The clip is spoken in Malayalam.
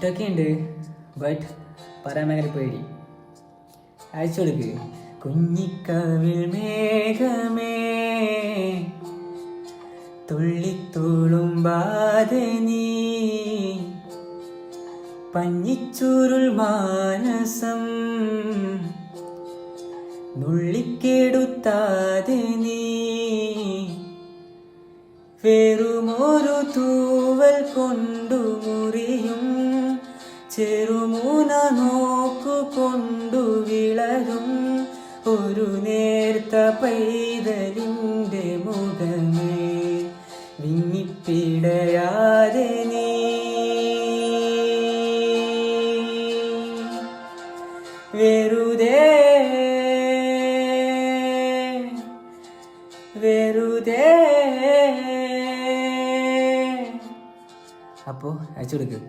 ഇഷ്ടമൊക്കെ ഉണ്ട്, ബട്ട് പറയാൻ ഭയങ്കര പേടി. അയച്ചു കൊടുക്ക്. കുഞ്ഞിക്കവിൽ മേഘമേ തുള്ളിത്തുളുമ്പാതെ നീ, പഞ്ഞിച്ചുരുൾ മാനസം നുള്ളിക്കെടുത്താതെ നീ, വെറുമൊരു തൂവൽ കൊണ്ടു മുറിയും ചെറുമൂന നോക്കുകൊണ്ടു വിളരും ഒരു നേർത്ത പൈതലിൻ്റെ മുഖമേ, വിങ്ങിപ്പിടയാതെ നീ വെറുതെ വെറുതെ. അപ്പോൾ അയച്ചു കൊടുക്ക്.